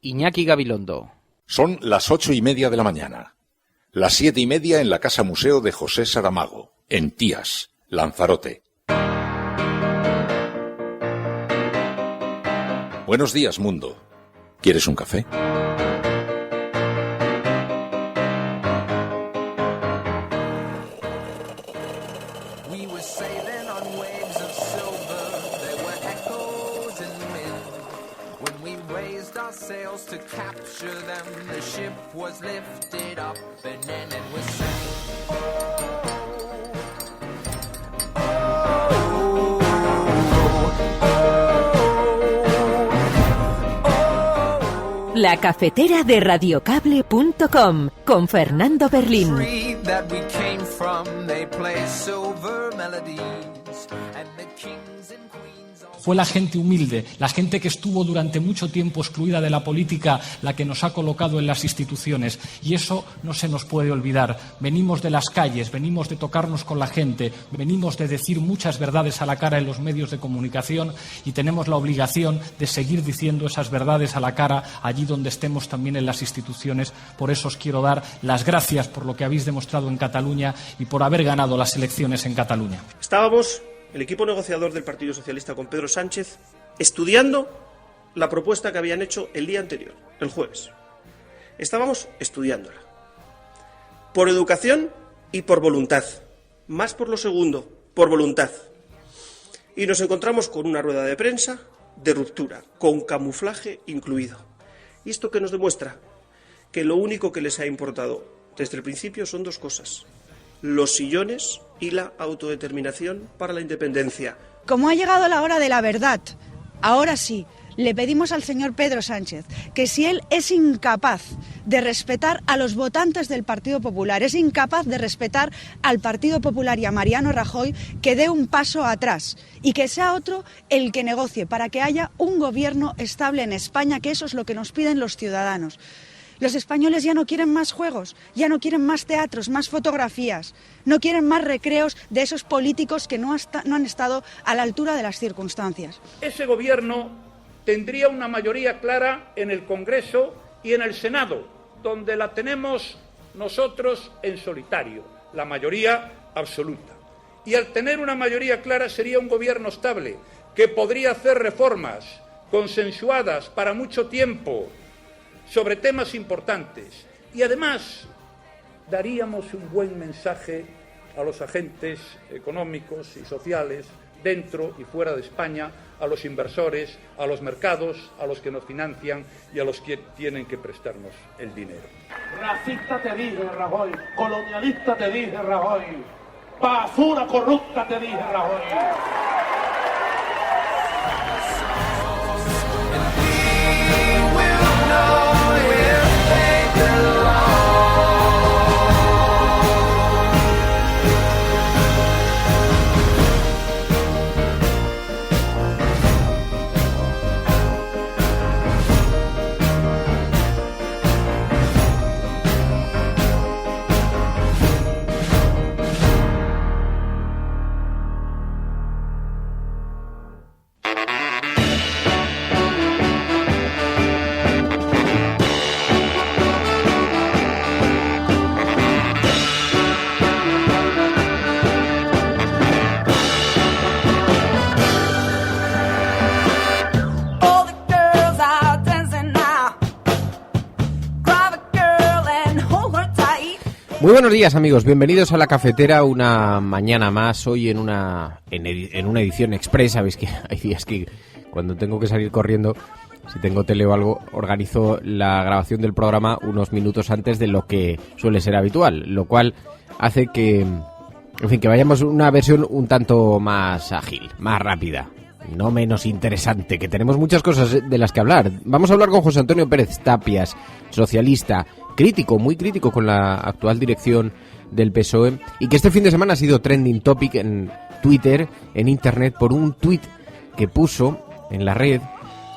Iñaki Gabilondo. Son las 8:30 de la mañana. Las 7:30 en la Casa Museo de José Saramago, en Tías, Lanzarote. Buenos días, mundo. ¿Quieres un café? To capture them, the ship was lifted up and then it was sank. La cafetera de radiocable.com con Fernando Berlín. Fue la gente humilde, la gente que estuvo durante mucho tiempo excluida de la política, la que nos ha colocado en las instituciones. Y eso no se nos puede olvidar. Venimos de las calles, venimos de tocarnos con la gente, venimos de decir muchas verdades a la cara en los medios de comunicación y tenemos la obligación de seguir diciendo esas verdades a la cara allí donde estemos también en las instituciones. Por eso os quiero dar las gracias por lo que habéis demostrado en Cataluña y por haber ganado las elecciones en Cataluña. Estábamos, el equipo negociador del Partido Socialista con Pedro Sánchez, estudiando la propuesta que habían hecho el día anterior, el jueves. Estábamos estudiándola. Por educación y por voluntad. Más por lo segundo, por voluntad. Y nos encontramos con una rueda de prensa de ruptura, con camuflaje incluido. ¿Y esto qué nos demuestra? Que lo único que les ha importado desde el principio son dos cosas: los sillones y la autodeterminación para la independencia. Como ha llegado la hora de la verdad, ahora sí, le pedimos al señor Pedro Sánchez que si él es incapaz de respetar a los votantes del Partido Popular, es incapaz de respetar al Partido Popular y a Mariano Rajoy, que dé un paso atrás y que sea otro el que negocie para que haya un gobierno estable en España, que eso es lo que nos piden los ciudadanos. Los españoles ya no quieren más juegos, ya no quieren más teatros, más fotografías, no quieren más recreos de esos políticos que no han estado a la altura de las circunstancias. Ese gobierno tendría una mayoría clara en el Congreso y en el Senado, donde la tenemos nosotros en solitario, la mayoría absoluta. Y al tener una mayoría clara sería un gobierno estable, que podría hacer reformas consensuadas para mucho tiempo sobre temas importantes, y además daríamos un buen mensaje a los agentes económicos y sociales dentro y fuera de España, a los inversores, a los mercados, a los que nos financian y a los que tienen que prestarnos el dinero. Racista te dije, Rajoy, colonialista te dije, Rajoy, basura corrupta te dije, Rajoy. Muy buenos días, amigos, bienvenidos a La Cafetera, una mañana más, hoy en una edición express. Sabéis que hay días que cuando tengo que salir corriendo, si tengo tele o algo, organizo la grabación del programa unos minutos antes de lo que suele ser habitual, lo cual hace que, en fin, que vayamos una versión un tanto más ágil, más rápida, no menos interesante, que tenemos muchas cosas de las que hablar. Vamos a hablar con José Antonio Pérez Tapias, socialista, crítico, muy crítico con la actual dirección del PSOE, y que este fin de semana ha sido trending topic en Twitter, en Internet, por un tuit que puso en la red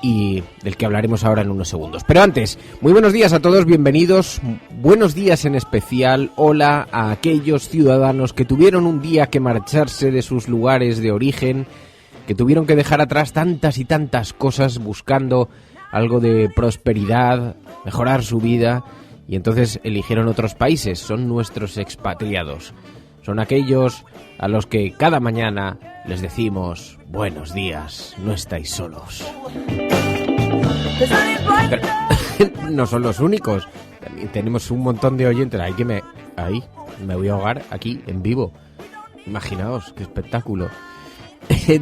y del que hablaremos ahora en unos segundos. Pero antes, muy buenos días a todos, bienvenidos, buenos días en especial, hola a aquellos ciudadanos que tuvieron un día que marcharse de sus lugares de origen, que tuvieron que dejar atrás tantas y tantas cosas buscando algo de prosperidad, mejorar su vida, y entonces eligieron otros países. Son nuestros expatriados. Son aquellos a los que cada mañana les decimos buenos días, no estáis solos. Pero no son los únicos. También tenemos un montón de oyentes. Ahí me voy a ahogar aquí en vivo. Imaginaos, qué espectáculo.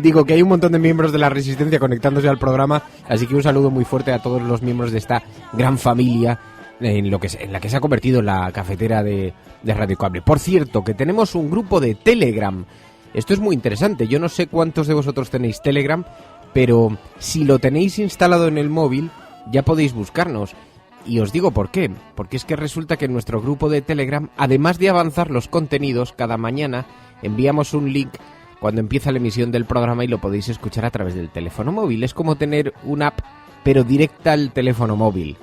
Digo que hay un montón de miembros de la Resistencia conectándose al programa, así que un saludo muy fuerte a todos los miembros de esta gran familia en la que se ha convertido la cafetera de Radio Cable. Por cierto, que tenemos un grupo de Telegram. Esto es muy interesante. Yo no sé cuántos de vosotros tenéis Telegram, pero si lo tenéis instalado en el móvil, ya podéis buscarnos. Y os digo por qué. Porque es que resulta que en nuestro grupo de Telegram, además de avanzar los contenidos, cada mañana enviamos un link cuando empieza la emisión del programa y lo podéis escuchar a través del teléfono móvil. Es como tener una app, pero directa al teléfono móvil.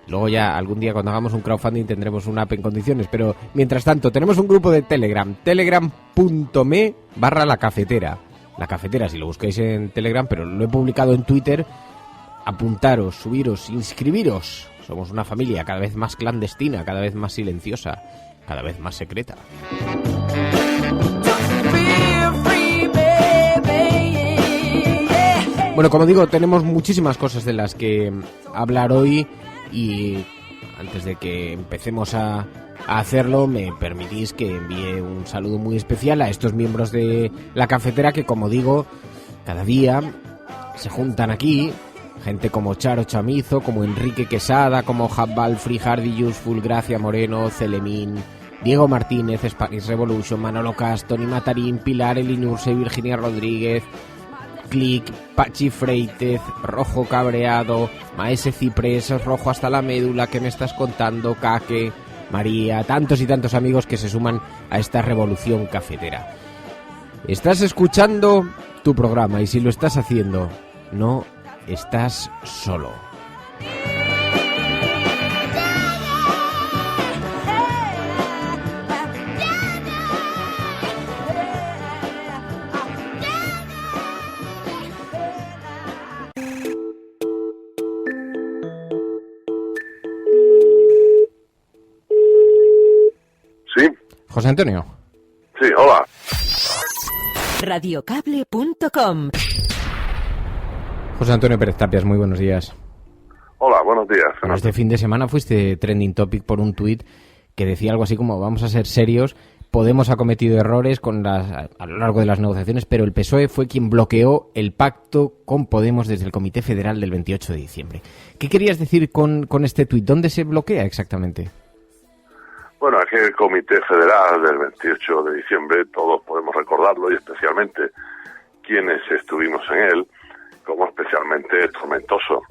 Luego ya algún día cuando hagamos un crowdfunding tendremos una app en condiciones, pero mientras tanto tenemos un grupo de Telegram, telegram.me/la cafetera. La cafetera, si lo buscáis en Telegram, pero lo he publicado en Twitter. Apuntaros, subiros, inscribiros. Somos una familia cada vez más clandestina, cada vez más silenciosa, cada vez más secreta. Bueno, como digo, tenemos muchísimas cosas de las que hablar hoy. Y antes de que empecemos a hacerlo, me permitís que envíe un saludo muy especial a estos miembros de la cafetera que, como digo, cada día se juntan aquí. Gente como Charo Chamizo, como Enrique Quesada, como Jabbal, Free Hardy, Useful, Gracia Moreno, Celemín, Diego Martínez, Spanish Revolution, Manolo Castro, Tony Matarín, Pilar Elinurse, Virginia Rodríguez, Click, Pachi Freitez, Rojo Cabreado, Maese Ciprés, Rojo hasta la médula, ¿qué me estás contando? Caque, María, tantos y tantos amigos que se suman a esta revolución cafetera. Estás escuchando tu programa y si lo estás haciendo, no estás solo. José Antonio. Sí, hola. Radiocable.com. José Antonio Pérez Tapias, muy buenos días. Hola, buenos días. Bueno, este fin de semana fuiste trending topic por un tuit que decía algo así como: vamos a ser serios, Podemos ha cometido errores a lo largo de las negociaciones, pero el PSOE fue quien bloqueó el pacto con Podemos desde el Comité Federal del 28 de diciembre. ¿Qué querías decir con este tuit? ¿Dónde se bloquea exactamente? Bueno, aquí el Comité Federal del 28 de diciembre, todos podemos recordarlo, y especialmente quienes estuvimos en él, como especialmente tormentoso.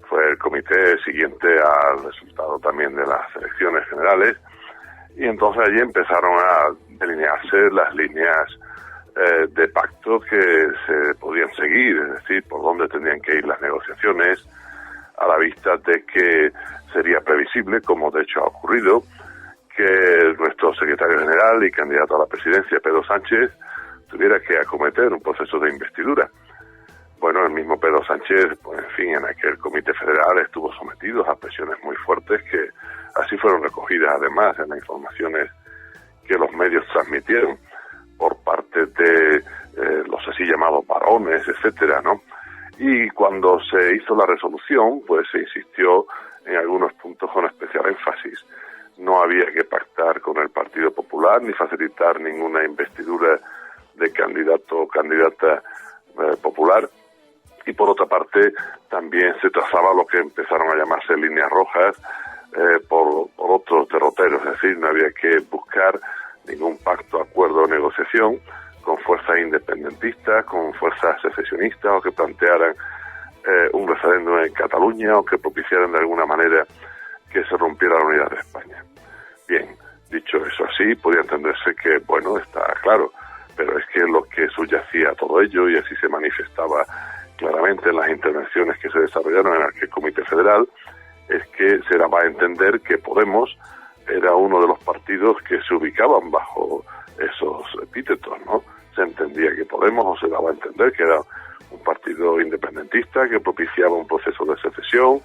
Fue el comité siguiente al resultado también de las elecciones generales, y entonces allí empezaron a delinearse las líneas de pacto que se podían seguir, es decir, por dónde tendrían que ir las negociaciones, a la vista de que sería previsible, como de hecho ha ocurrido, que nuestro secretario general y candidato a la presidencia, Pedro Sánchez, tuviera que acometer un proceso de investidura. Bueno, el mismo Pedro Sánchez, pues en fin, en aquel Comité Federal estuvo sometido a presiones muy fuertes que así fueron recogidas además en las informaciones que los medios transmitieron por parte de los así llamados varones, etcétera, ¿no? Y cuando se hizo la resolución, pues se insistió en algunos puntos con especial énfasis. No había que pactar con el Partido Popular ni facilitar ninguna investidura de candidato o candidata popular. Y por otra parte, también se trazaba lo que empezaron a llamarse líneas rojas por otros derroteros. Es decir, no había que buscar ningún pacto, acuerdo o negociación con fuerzas independentistas, con fuerzas secesionistas o que plantearan un referéndum en Cataluña o que propiciaran de alguna manera que se rompiera la unidad de España. Bien, dicho eso así, podía entenderse que, bueno, está claro, pero es que lo que subyacía a todo ello, y así se manifestaba claramente en las intervenciones que se desarrollaron en aquel Comité Federal, es que se daba a entender que Podemos era uno de los partidos que se ubicaban bajo esos epítetos, ¿no? se entendía que Podemos, o se daba a entender que era un partido independentista que propiciaba un proceso de secesión,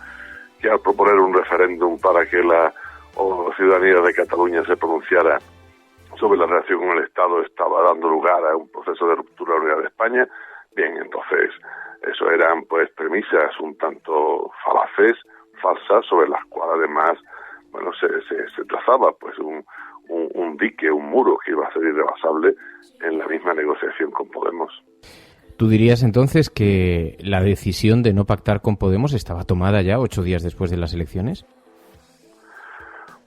que al proponer un referéndum para que la ciudadanía de Cataluña se pronunciara sobre la relación con el Estado estaba dando lugar a un proceso de ruptura de la unidad de España. Bien, entonces eso eran pues premisas un tanto falaces, falsas, sobre las cuales además se trazaba pues un dique, un muro que iba a ser irrebasable en la misma negociación con Podemos. ¿Tú dirías entonces que la decisión de no pactar con Podemos estaba tomada ya 8 días después de las elecciones?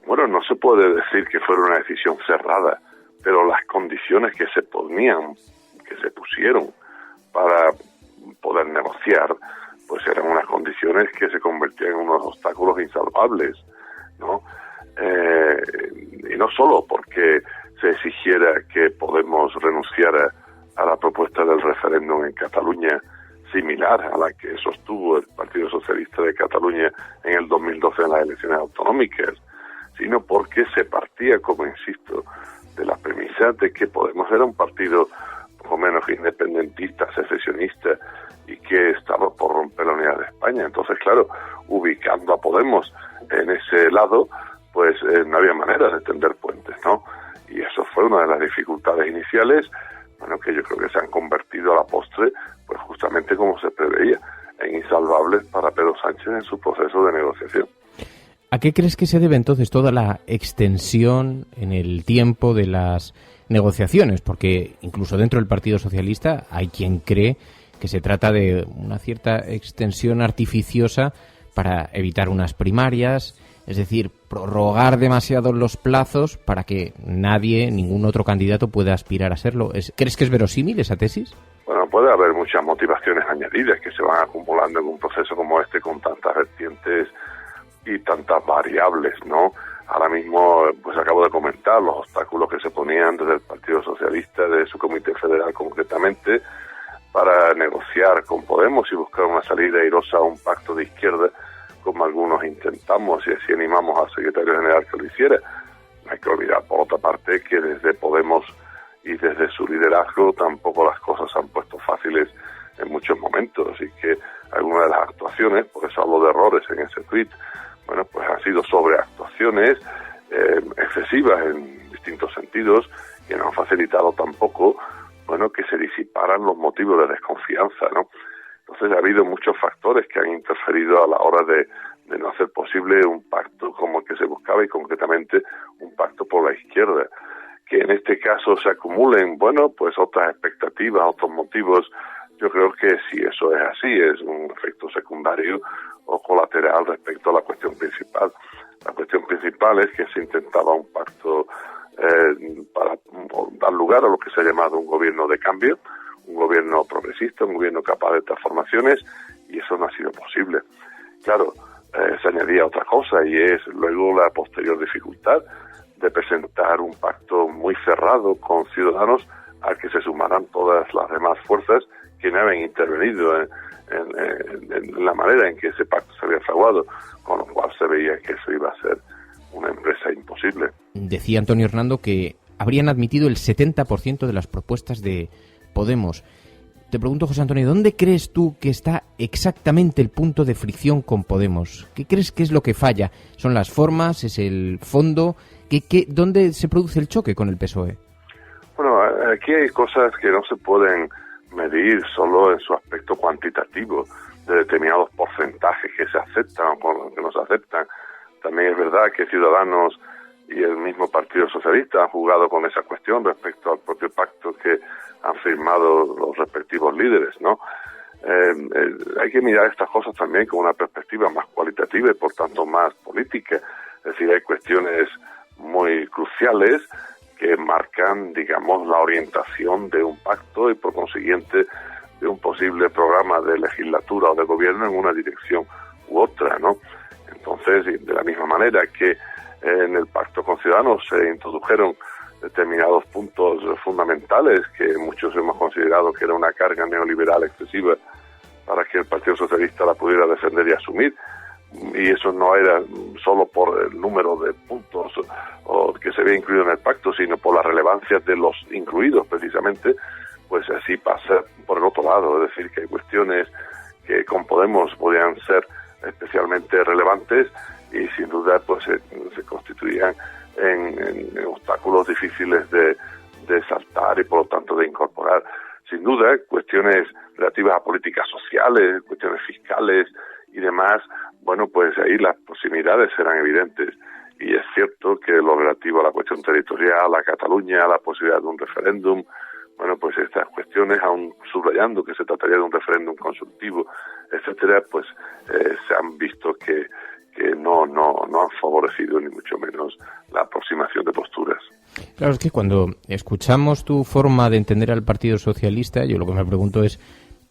Bueno, no se puede decir que fuera una decisión cerrada, pero las condiciones que se pusieron para poder negociar, pues eran unas condiciones que se convertían en unos obstáculos insalvables, ¿no? Y no solo porque se exigiera que Podemos renunciara a la propuesta del referéndum en Cataluña, similar a la que sostuvo el Partido Socialista de Cataluña en el 2012 en las elecciones autonómicas, sino porque se partía, como insisto, de la premisa de que Podemos era un partido poco menos independentista, secesionista, y que estaba por romper la unidad de España. Entonces, claro, ubicando a Podemos en ese lado, pues no había manera de tender puentes, ¿no? Y eso fue una de las dificultades iniciales, bueno, que yo creo que se han convertido a la postre, pues justamente como se preveía, en insalvables para Pedro Sánchez en su proceso de negociación. ¿A qué crees que se debe entonces toda la extensión en el tiempo de las negociaciones? Porque incluso dentro del Partido Socialista hay quien cree que se trata de una cierta extensión artificiosa para evitar unas primarias, es decir, prorrogar demasiado los plazos para que ningún otro candidato pueda aspirar a serlo. ¿Crees que es verosímil esa tesis? Bueno, puede haber muchas motivaciones añadidas que se van acumulando en un proceso como este con tantas vertientes y tantas variables, ¿no? Ahora mismo, pues acabo de comentar los obstáculos que se ponían desde el Partido Socialista, de su Comité Federal concretamente, para negociar con Podemos y buscar una salida airosa a un pacto de izquierda, como algunos intentamos y así animamos al secretario general que lo hiciera. No hay que olvidar, por otra parte, que desde Podemos y desde su liderazgo tampoco las cosas se han puesto fáciles en muchos momentos y que algunas de las actuaciones, por eso hablo de errores en ese tuit, bueno, pues han sido sobreactuaciones excesivas en distintos sentidos que no han facilitado tampoco, bueno, que se disiparan los motivos de desconfianza, ¿no? Entonces ha habido muchos factores que han interferido a la hora de no hacer posible un pacto como el que se buscaba y concretamente un pacto por la izquierda. Que en este caso se acumulen, bueno, pues otras expectativas, otros motivos. Yo creo que si eso es así, es un efecto secundario o colateral respecto a la cuestión principal. La cuestión principal es que se intentaba un pacto para dar lugar a lo que se ha llamado un gobierno de cambio, un gobierno progresista, un gobierno capaz de transformaciones, y eso no ha sido posible. Claro, se añadía otra cosa, y es luego la posterior dificultad de presentar un pacto muy cerrado con Ciudadanos al que se sumarán todas las demás fuerzas que no habían intervenido en la manera en que ese pacto se había fraguado, con lo cual se veía que eso iba a ser una empresa imposible. Decía Antonio Hernando que habrían admitido el 70% de las propuestas de Podemos. Te pregunto, José Antonio, ¿dónde crees tú que está exactamente el punto de fricción con Podemos? ¿Qué crees que es lo que falla? ¿Son las formas? ¿Es el fondo? ¿Dónde se produce el choque con el PSOE? Bueno, aquí hay cosas que no se pueden medir solo en su aspecto cuantitativo, de determinados porcentajes que se aceptan o que no se aceptan. También es verdad que Ciudadanos y el mismo Partido Socialista han jugado con esa cuestión respecto al propio pacto que han firmado los respectivos líderes, ¿no? Hay que mirar estas cosas también con una perspectiva más cualitativa y por tanto más política. Es decir, hay cuestiones muy cruciales que marcan, digamos, la orientación de un pacto y por consiguiente de un posible programa de legislatura o de gobierno en una dirección u otra, ¿no? Entonces, de la misma manera que en el pacto con Ciudadanos se introdujeron determinados puntos fundamentales que muchos hemos considerado que era una carga neoliberal excesiva para que el Partido Socialista la pudiera defender y asumir, y eso no era solo por el número de puntos que se había incluido en el pacto, sino por la relevancia de los incluidos precisamente, pues así pasa por el otro lado, es decir, que hay cuestiones que con Podemos podían ser especialmente relevantes y sin duda pues se constituían en obstáculos difíciles de saltar y por lo tanto de incorporar. Sin duda, cuestiones relativas a políticas sociales, cuestiones fiscales y demás, bueno, pues ahí las proximidades serán evidentes. Y es cierto que lo relativo a la cuestión territorial, a Cataluña, a la posibilidad de un referéndum, bueno, pues estas cuestiones, aún subrayando que se trataría de un referéndum consultivo, etcétera, pues se han visto que no han favorecido ni mucho menos la aproximación de posturas. Claro, es que cuando escuchamos tu forma de entender al Partido Socialista, yo lo que me pregunto es,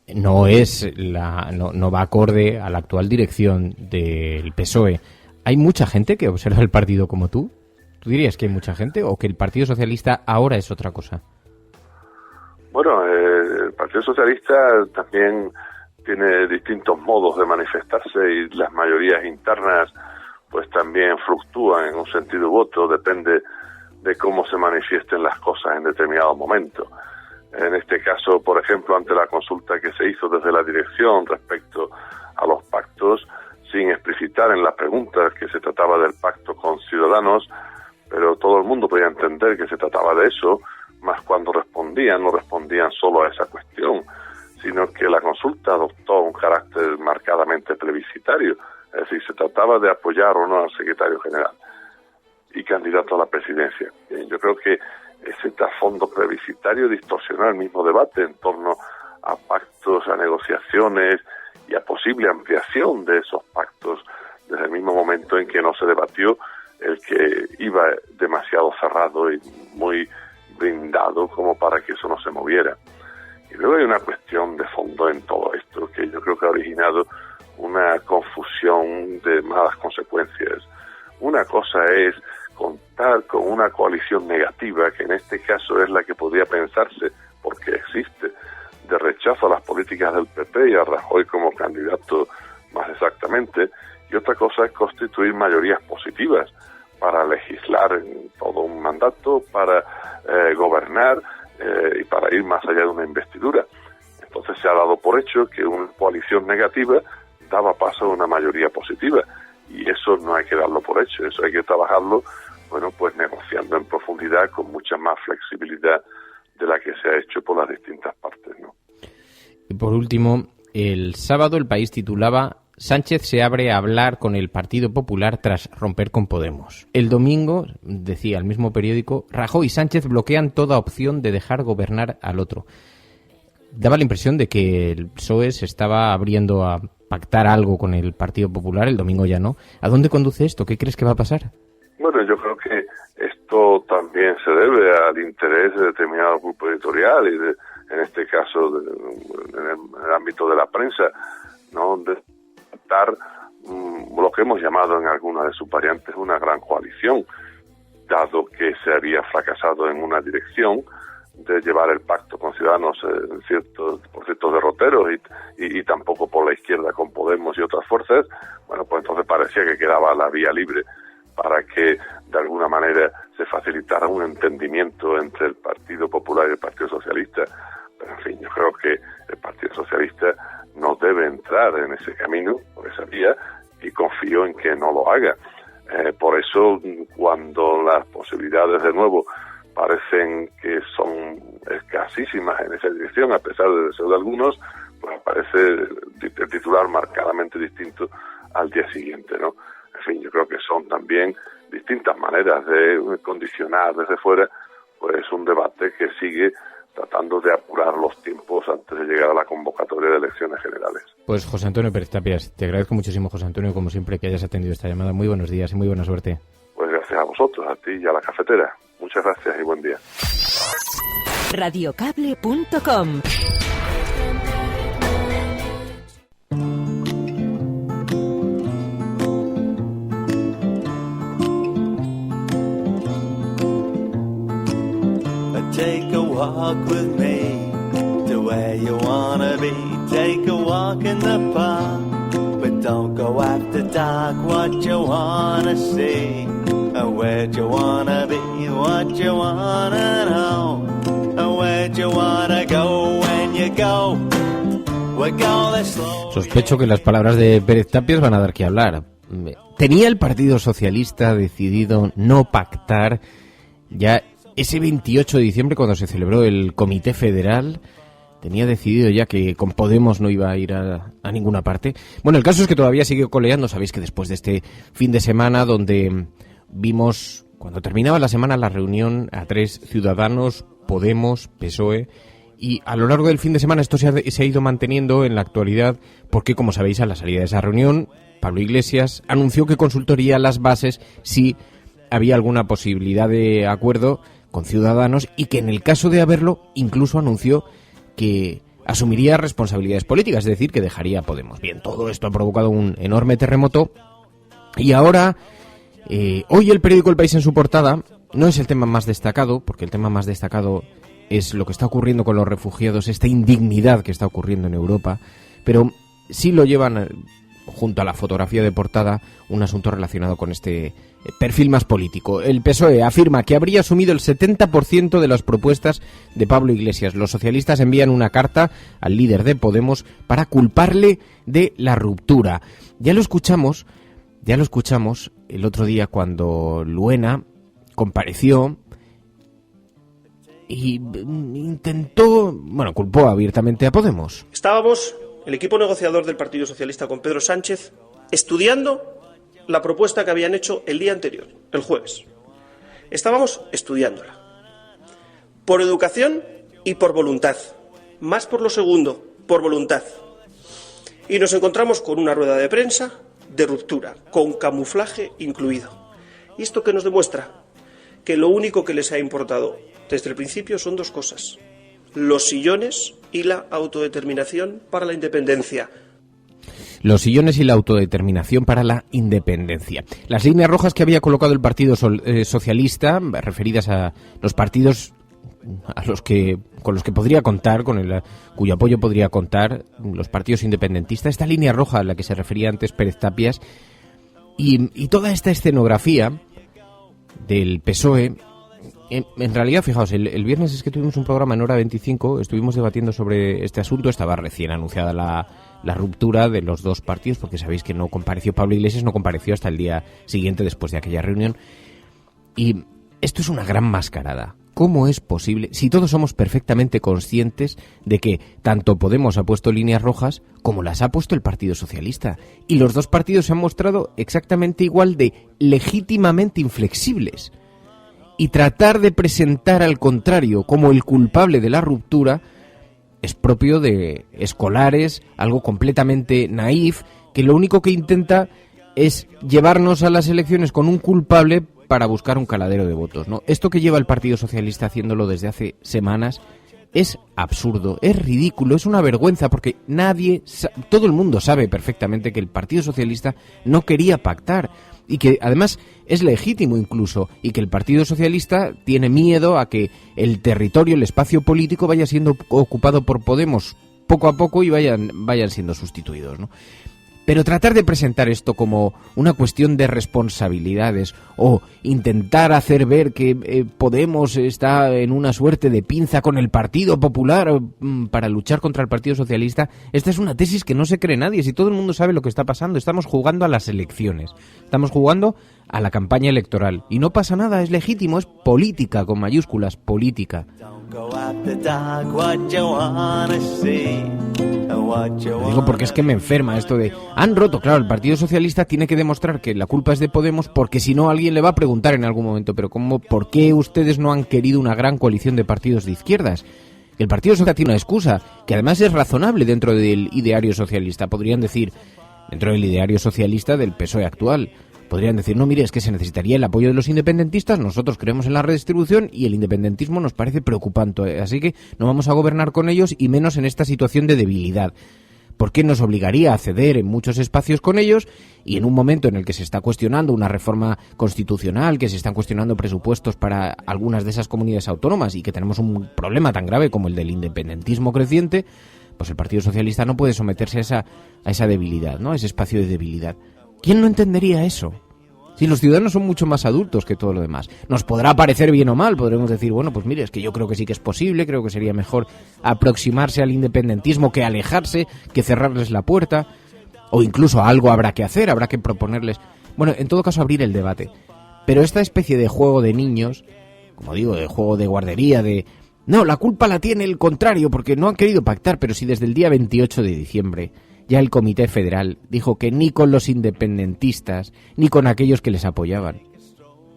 no va acorde a la actual dirección del PSOE. ¿Hay mucha gente que observa el partido como tú? ¿Tú dirías que hay mucha gente o que el Partido Socialista ahora es otra cosa? Bueno, el Partido Socialista también tiene distintos modos de manifestarse y las mayorías internas pues también fluctúan en un sentido u otro, depende de cómo se manifiesten las cosas en determinado momento. En este caso, por ejemplo, ante la consulta que se hizo desde la dirección respecto a los pactos, sin explicitar en las preguntas que se trataba del pacto con Ciudadanos, pero todo el mundo podía entender que se trataba de eso, más cuando no respondían solo a esa cuestión, sino que la consulta adoptó un carácter marcadamente plebiscitario, es decir, se trataba de apoyar o no al secretario general y candidato a la presidencia. Yo creo que ese trasfondo plebiscitario distorsionó el mismo debate en torno a pactos, a negociaciones y a posible ampliación de esos pactos desde el mismo momento en que no se debatió el que iba demasiado cerrado y muy blindado como para que eso no se moviera. Y luego hay una cuestión de fondo en todo esto que yo creo que ha originado una confusión de malas consecuencias. Una cosa es contar con una coalición negativa, que en este caso es la que podría pensarse, porque existe, de rechazo a las políticas del PP y a Rajoy como candidato más exactamente, y otra cosa es constituir mayorías positivas para legislar en todo un mandato, para gobernar y para ir más allá de una investidura. Entonces se ha dado por hecho que una coalición negativa daba paso a una mayoría positiva, y eso no hay que darlo por hecho, eso hay que trabajarlo, bueno, pues negociando en profundidad con mucha más flexibilidad de la que se ha hecho por las distintas partes, ¿no? Y por último, el sábado El País titulaba «Sánchez se abre a hablar con el Partido Popular tras romper con Podemos». El domingo, decía el mismo periódico, Rajoy y Sánchez bloquean toda opción de dejar gobernar al otro. Daba la impresión de que el PSOE se estaba abriendo a pactar algo con el Partido Popular, el domingo ya no. ¿A dónde conduce esto? ¿Qué crees que va a pasar? Bueno, yo creo que esto también se debe al interés de determinado grupo editorial y en este caso en el ámbito de la prensa, ¿no? De dar lo que hemos llamado en algunas de sus variantes una gran coalición, dado que se había fracasado en una dirección de llevar el pacto con Ciudadanos por ciertos derroteros y tampoco por la izquierda con Podemos y otras fuerzas. Bueno, pues entonces parecía que quedaba la vía libre para que de alguna manera se facilitara un entendimiento entre el Partido Popular y el Partido Socialista. Pero en fin, yo creo que el Partido Socialista no debe entrar en ese camino, por esa vía, y confío en que no lo haga. Por eso, cuando las posibilidades de nuevo parecen que son escasísimas en esa dirección, a pesar del deseo de algunos, pues aparece el titular marcadamente distinto al día siguiente, ¿no? En fin, yo creo que son también distintas maneras de condicionar desde fuera pues un debate que sigue tratando de apurar los tiempos antes de llegar a la convocatoria de elecciones generales. Pues José Antonio Pérez Tapias, te agradezco muchísimo, José Antonio, como siempre, que hayas atendido esta llamada. Muy buenos días y muy buena suerte. Pues gracias a vosotros, a ti y a la cafetera. Muchas gracias y buen día. Radiocable.com. Take a walk with me to where you wanna be. Take a walk in the park, but don't go after dark. What you wanna see, where'd you wanna be? What you wanna know, where'd you you wanna go when you go? We're going slow. Sospecho que las palabras de Pérez Tapias van a dar que hablar. ¿Tenía el Partido Socialista decidido no pactar ya ese 28 de diciembre cuando se celebró el Comité Federal? ¿Tenía decidido ya que con Podemos no iba a ir a ninguna parte? Bueno, el caso es que todavía sigue coleando. Sabéis que después de este fin de semana donde vimos, cuando terminaba la semana, la reunión a 3 Ciudadanos, Podemos, PSOE, y a lo largo del fin de semana esto se ha ido manteniendo en la actualidad porque, como sabéis, a la salida de esa reunión, Pablo Iglesias anunció que consultaría las bases si había alguna posibilidad de acuerdo con Ciudadanos y que en el caso de haberlo, incluso anunció que asumiría responsabilidades políticas, es decir, que dejaría a Podemos. Bien, todo esto ha provocado un enorme terremoto y ahora, hoy el periódico El País en su portada no es el tema más destacado, porque el tema más destacado es lo que está ocurriendo con los refugiados, esta indignidad que está ocurriendo en Europa, pero sí lo llevan junto a la fotografía de portada un asunto relacionado con este perfil más político. El PSOE afirma que habría asumido el 70% de las propuestas de Pablo Iglesias. Los socialistas envían una carta al líder de Podemos para culparle de la ruptura. Ya lo escuchamos el otro día cuando Luena compareció y culpó abiertamente a Podemos. Estábamos, el equipo negociador del Partido Socialista con Pedro Sánchez, estudiando la propuesta que habían hecho el día anterior, el jueves. Estábamos estudiándola. Por educación y por voluntad. Más por lo segundo, por voluntad. Y nos encontramos con una rueda de prensa de ruptura, con camuflaje incluido. ¿Y esto qué nos demuestra? Que lo único que les ha importado desde el principio son dos cosas: los sillones y la autodeterminación para la independencia. Los sillones y la autodeterminación para la independencia. Las líneas rojas que había colocado el Partido Socialista, referidas a los partidos con los que podría contar, cuyo apoyo podría contar, los partidos independentistas, esta línea roja a la que se refería antes Pérez Tapias, y toda esta escenografía del PSOE. En realidad, fijaos, el viernes es que tuvimos un programa en Hora 25, estuvimos debatiendo sobre este asunto, estaba recién anunciada la ruptura de los dos partidos, porque sabéis que no compareció Pablo Iglesias, no compareció hasta el día siguiente después de aquella reunión, y esto es una gran mascarada. ¿Cómo es posible, si todos somos perfectamente conscientes de que tanto Podemos ha puesto líneas rojas como las ha puesto el Partido Socialista, y los dos partidos se han mostrado exactamente igual de legítimamente inflexibles? Y tratar de presentar al contrario como el culpable de la ruptura es propio de escolares, algo completamente naif, que lo único que intenta es llevarnos a las elecciones con un culpable para buscar un caladero de votos, ¿no? Esto que lleva el Partido Socialista haciéndolo desde hace semanas es absurdo, es ridículo, es una vergüenza, porque todo el mundo sabe perfectamente que el Partido Socialista no quería pactar, y que además es legítimo incluso, y que el Partido Socialista tiene miedo a que el territorio, el espacio político vaya siendo ocupado por Podemos poco a poco y vayan siendo sustituidos, ¿no? Pero tratar de presentar esto como una cuestión de responsabilidades o intentar hacer ver que Podemos está en una suerte de pinza con el Partido Popular para luchar contra el Partido Socialista, esta es una tesis que no se cree nadie. Si todo el mundo sabe lo que está pasando, estamos jugando a las elecciones, estamos jugando a la campaña electoral y no pasa nada, es legítimo, es política con mayúsculas, política. Lo digo porque es que me enferma esto de han roto. Claro, el Partido Socialista tiene que demostrar que la culpa es de Podemos, porque si no alguien le va a preguntar en algún momento, pero ¿por qué ustedes no han querido una gran coalición de partidos de izquierdas? El Partido Socialista tiene una excusa, que además es razonable dentro del ideario socialista. Podrían decir, dentro del ideario socialista del PSOE actual, podrían decir, no, mire, es que se necesitaría el apoyo de los independentistas, nosotros creemos en la redistribución y el independentismo nos parece preocupante, así que no vamos a gobernar con ellos y menos en esta situación de debilidad. ¿Por qué nos obligaría a ceder en muchos espacios con ellos y en un momento en el que se está cuestionando una reforma constitucional, que se están cuestionando presupuestos para algunas de esas comunidades autónomas y que tenemos un problema tan grave como el del independentismo creciente? Pues el Partido Socialista no puede someterse a esa debilidad, ¿no? A ese espacio de debilidad. ¿Quién no entendería eso? Si los ciudadanos son mucho más adultos que todo lo demás. Nos podrá parecer bien o mal, podremos decir, bueno, pues mire, es que yo creo que sí que es posible, creo que sería mejor aproximarse al independentismo que alejarse, que cerrarles la puerta, o incluso algo habrá que hacer, habrá que proponerles. Bueno, en todo caso abrir el debate. Pero esta especie de juego de niños, como digo, de juego de guardería, de... No, la culpa la tiene el contrario, porque no han querido pactar, pero si desde el día 28 de diciembre... ya el Comité Federal dijo que ni con los independentistas, ni con aquellos que les apoyaban.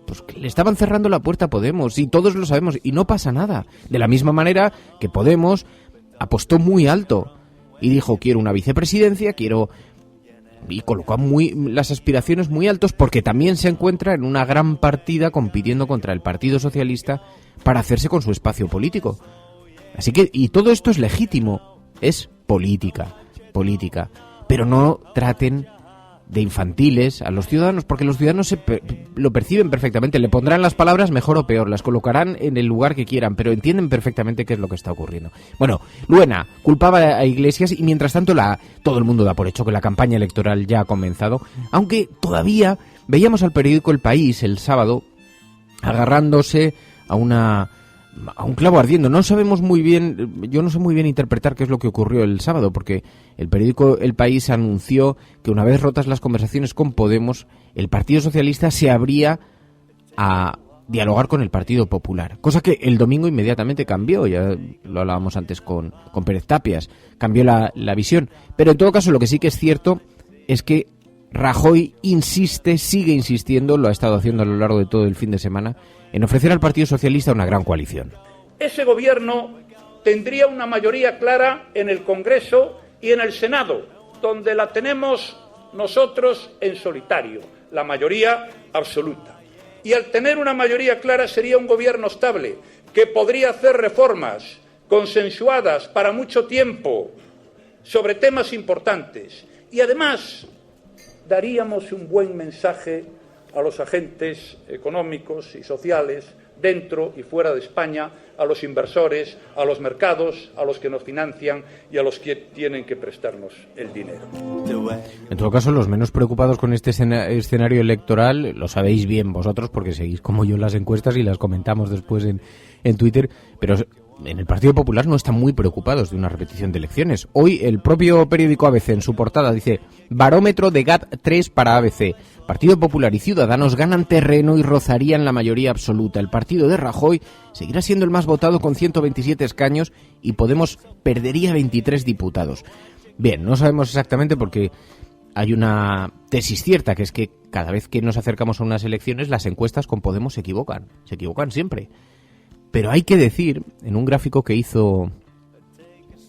Pues que le estaban cerrando la puerta a Podemos, y todos lo sabemos, y no pasa nada. De la misma manera que Podemos apostó muy alto y dijo, quiero una vicepresidencia, quiero... Y colocó las aspiraciones muy altos, porque también se encuentra en una gran partida compitiendo contra el Partido Socialista para hacerse con su espacio político. Así que, y todo esto es legítimo, es política, pero no traten de infantiles a los ciudadanos, porque los ciudadanos lo perciben perfectamente, le pondrán las palabras mejor o peor, las colocarán en el lugar que quieran, pero entienden perfectamente qué es lo que está ocurriendo. Bueno, Luena culpaba a Iglesias y mientras tanto todo el mundo da por hecho que la campaña electoral ya ha comenzado, aunque todavía veíamos al periódico El País el sábado agarrándose a un clavo ardiendo. No sabemos muy bien, yo no sé muy bien interpretar qué es lo que ocurrió el sábado, porque el periódico El País anunció que una vez rotas las conversaciones con Podemos, el Partido Socialista se abría a dialogar con el Partido Popular, cosa que el domingo inmediatamente cambió, ya lo hablábamos antes con Pérez Tapias, cambió la visión. Pero en todo caso lo que sí que es cierto es que Rajoy sigue insistiendo, lo ha estado haciendo a lo largo de todo el fin de semana, en ofrecer al Partido Socialista una gran coalición. Ese gobierno tendría una mayoría clara en el Congreso y en el Senado, donde la tenemos nosotros en solitario, la mayoría absoluta. Y al tener una mayoría clara sería un gobierno estable, que podría hacer reformas consensuadas para mucho tiempo sobre temas importantes. Y además daríamos un buen mensaje a los agentes económicos y sociales dentro y fuera de España, a los inversores, a los mercados, a los que nos financian y a los que tienen que prestarnos el dinero. En todo caso, los menos preocupados con este escenario electoral, lo sabéis bien vosotros porque seguís como yo las encuestas y las comentamos después en Twitter, pero en el Partido Popular no están muy preocupados de una repetición de elecciones. Hoy el propio periódico ABC en su portada dice: barómetro de GAT3 para ABC. Partido Popular y Ciudadanos ganan terreno y rozarían la mayoría absoluta. El partido de Rajoy seguirá siendo el más votado con 127 escaños y Podemos perdería 23 diputados. Bien, no sabemos exactamente porque hay una tesis cierta, que es que cada vez que nos acercamos a unas elecciones las encuestas con Podemos se equivocan siempre. Pero hay que decir, en un gráfico que hizo,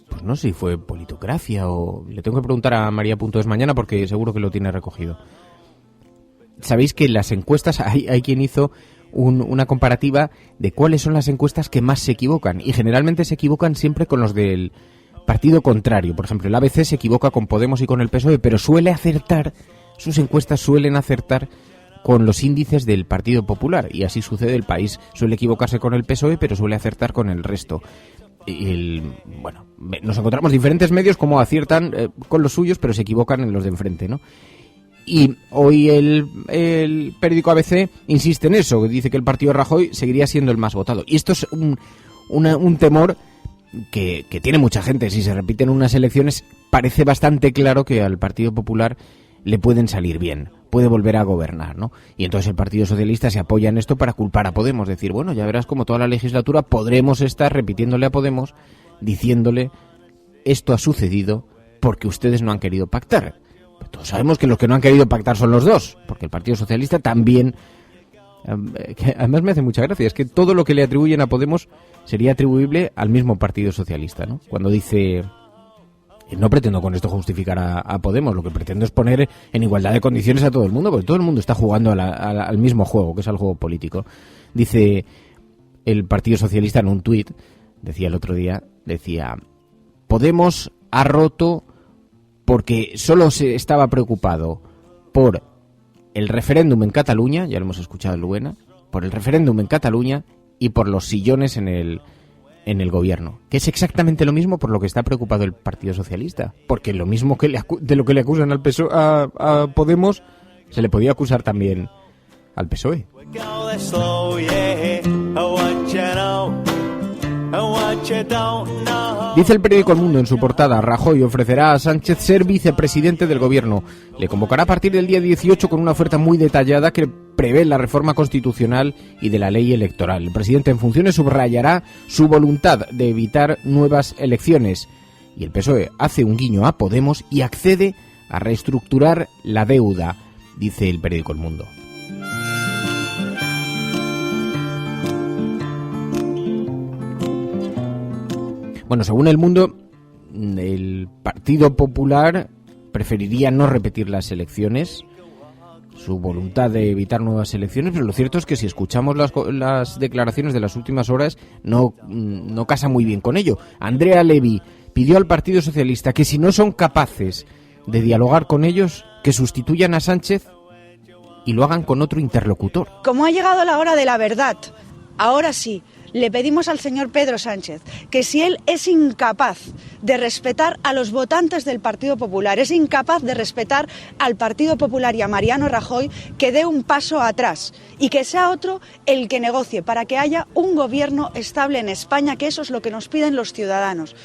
pues no sé si fue Politocracia o... Le tengo que preguntar a María.es mañana porque seguro que lo tiene recogido. Sabéis que las encuestas, hay quien hizo una comparativa de cuáles son las encuestas que más se equivocan. Y generalmente se equivocan siempre con los del partido contrario. Por ejemplo, el ABC se equivoca con Podemos y con el PSOE, pero suele acertar, sus encuestas suelen acertar con los índices del Partido Popular, y así sucede. El País suele equivocarse con el PSOE, pero suele acertar con el resto. Bueno, nos encontramos diferentes medios como aciertan con los suyos, pero se equivocan en los de enfrente, ¿no? Y hoy el periódico ABC insiste en eso, dice que el partido de Rajoy seguiría siendo el más votado. Y esto es un temor que tiene mucha gente. Si se repiten unas elecciones, parece bastante claro que al Partido Popular le pueden salir bien, puede volver a gobernar, ¿no? Y entonces el Partido Socialista se apoya en esto para culpar a Podemos, decir, bueno, ya verás como toda la legislatura podremos estar repitiéndole a Podemos, diciéndole, esto ha sucedido porque ustedes no han querido pactar. Pero todos sabemos que los que no han querido pactar son los dos, porque el Partido Socialista también, que además me hace mucha gracia, es que todo lo que le atribuyen a Podemos sería atribuible al mismo Partido Socialista, ¿no? Cuando dice... No pretendo con esto justificar a Podemos, lo que pretendo es poner en igualdad de condiciones a todo el mundo, porque todo el mundo está jugando al mismo juego, que es al juego político. Dice el Partido Socialista en un tuit, decía el otro día, Podemos ha roto porque solo se estaba preocupado por el referéndum en Cataluña, ya lo hemos escuchado en Luena, por el referéndum en Cataluña y por los sillones en el gobierno, que es exactamente lo mismo por lo que está preocupado el Partido Socialista, porque lo mismo que de lo que le acusan al PSOE, a Podemos, se le podía acusar también al PSOE. Dice el periódico El Mundo en su portada: Rajoy ofrecerá a Sánchez ser vicepresidente del gobierno. Le convocará a partir del día 18 con una oferta muy detallada que prevé la reforma constitucional y de la ley electoral. El presidente en funciones subrayará su voluntad de evitar nuevas elecciones. Y el PSOE hace un guiño a Podemos y accede a reestructurar la deuda, dice el periódico El Mundo. Bueno, según El Mundo, el Partido Popular preferiría no repetir las elecciones, su voluntad de evitar nuevas elecciones, pero lo cierto es que si escuchamos las declaraciones de las últimas horas, no casa muy bien con ello. Andrea Levy pidió al Partido Socialista que si no son capaces de dialogar con ellos, que sustituyan a Sánchez y lo hagan con otro interlocutor. Como ha llegado la hora de la verdad, ahora sí, le pedimos al señor Pedro Sánchez que si él es incapaz de respetar a los votantes del Partido Popular, es incapaz de respetar al Partido Popular y a Mariano Rajoy, que dé un paso atrás y que sea otro el que negocie para que haya un gobierno estable en España, que eso es lo que nos piden los ciudadanos.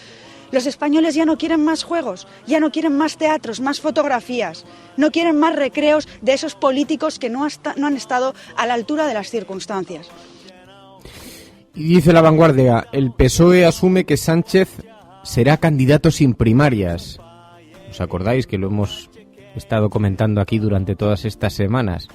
Los españoles ya no quieren más juegos, ya no quieren más teatros, más fotografías, no quieren más recreos de esos políticos que no han estado a la altura de las circunstancias. Y dice La Vanguardia: el PSOE asume que Sánchez será candidato sin primarias. ¿Os acordáis que lo hemos estado comentando aquí durante todas estas semanas?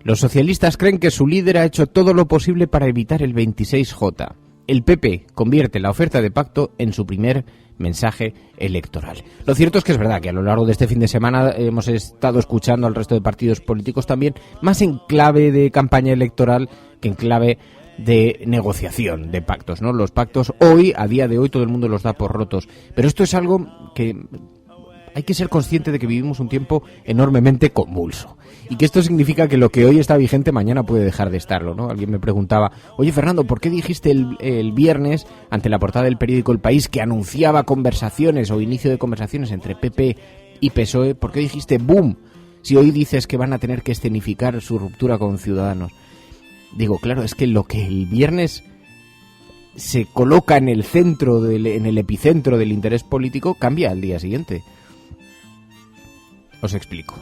Los socialistas creen que su líder ha hecho todo lo posible para evitar el 26J. El PP convierte la oferta de pacto en su primer mensaje electoral. Lo cierto es que es verdad que a lo largo de este fin de semana hemos estado escuchando al resto de partidos políticos también, más en clave de campaña electoral que en clave de negociación de pactos, ¿no? Los pactos hoy, a día de hoy, todo el mundo los da por rotos. Pero esto es algo que hay que ser consciente de, que vivimos un tiempo enormemente convulso. Y que esto significa que lo que hoy está vigente mañana puede dejar de estarlo, ¿no? Alguien me preguntaba: oye, Fernando, ¿por qué dijiste el viernes, ante la portada del periódico El País, que anunciaba conversaciones o inicio de conversaciones entre PP y PSOE, ¿por qué dijiste boom si hoy dices que van a tener que escenificar su ruptura con Ciudadanos? Digo, claro, es que lo que el viernes se coloca en el centro, en el epicentro del interés político, cambia al día siguiente. Os explico.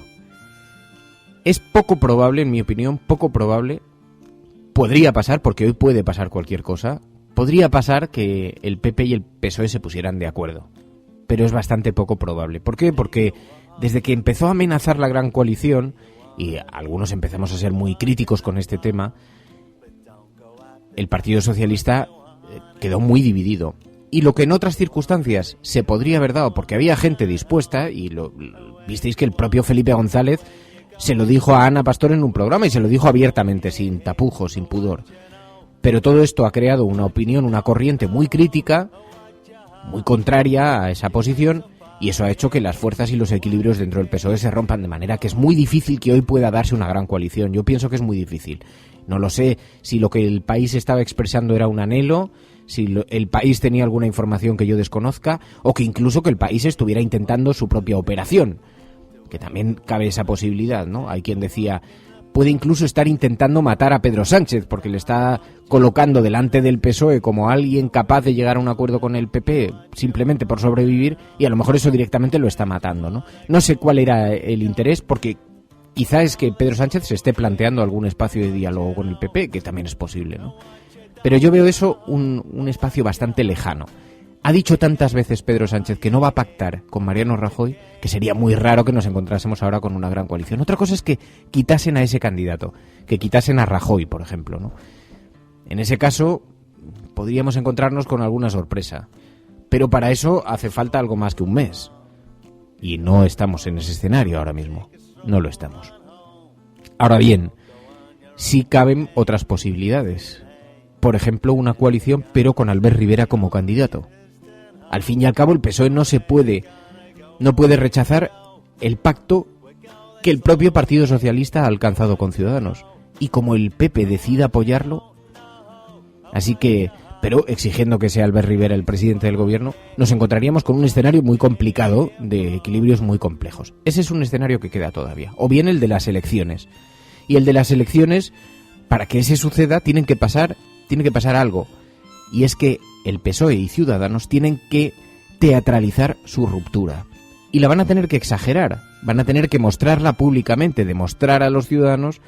Es poco probable, en mi opinión, poco probable, podría pasar, porque hoy puede pasar cualquier cosa, podría pasar que el PP y el PSOE se pusieran de acuerdo. Pero es bastante poco probable. ¿Por qué? Porque desde que empezó a amenazar la gran coalición, y algunos empezamos a ser muy críticos con este tema, el Partido Socialista quedó muy dividido. Y lo que en otras circunstancias se podría haber dado, porque había gente dispuesta, y visteis que el propio Felipe González se lo dijo a Ana Pastor en un programa, y se lo dijo abiertamente, sin tapujos, sin pudor. Pero todo esto ha creado una opinión, una corriente muy crítica, muy contraria a esa posición, y eso ha hecho que las fuerzas y los equilibrios dentro del PSOE se rompan, de manera que es muy difícil que hoy pueda darse una gran coalición. Yo pienso que es muy difícil. No lo sé si lo que el país estaba expresando era un anhelo, si el país tenía alguna información que yo desconozca, o que incluso que el país estuviera intentando su propia operación, que también cabe esa posibilidad, ¿no? Hay quien decía: puede incluso estar intentando matar a Pedro Sánchez, porque le está colocando delante del PSOE como alguien capaz de llegar a un acuerdo con el PP simplemente por sobrevivir, y a lo mejor eso directamente lo está matando, ¿no? No sé cuál era el interés, porque quizá es que Pedro Sánchez se esté planteando algún espacio de diálogo con el PP, que también es posible, ¿no? Pero yo veo eso un espacio bastante lejano. Ha dicho tantas veces Pedro Sánchez que no va a pactar con Mariano Rajoy, que sería muy raro que nos encontrásemos ahora con una gran coalición. Otra cosa es que quitasen a ese candidato, que quitasen a Rajoy, por ejemplo, ¿no? En ese caso podríamos encontrarnos con alguna sorpresa. Pero para eso hace falta algo más que un mes. Y no estamos en ese escenario ahora mismo. No lo estamos. Ahora bien, sí caben otras posibilidades. Por ejemplo, una coalición, pero con Albert Rivera como candidato. Al fin y al cabo, el PSOE no puede rechazar el pacto que el propio Partido Socialista ha alcanzado con Ciudadanos. Y como el PP decida apoyarlo, así que, pero exigiendo que sea Albert Rivera el presidente del gobierno, nos encontraríamos con un escenario muy complicado, de equilibrios muy complejos. Ese es un escenario que queda todavía. O bien el de las elecciones. Y el de las elecciones, para que ese suceda, tiene que pasar algo. Y es que el PSOE y Ciudadanos tienen que teatralizar su ruptura. Y la van a tener que exagerar, van a tener que mostrarla públicamente, demostrar a los ciudadanos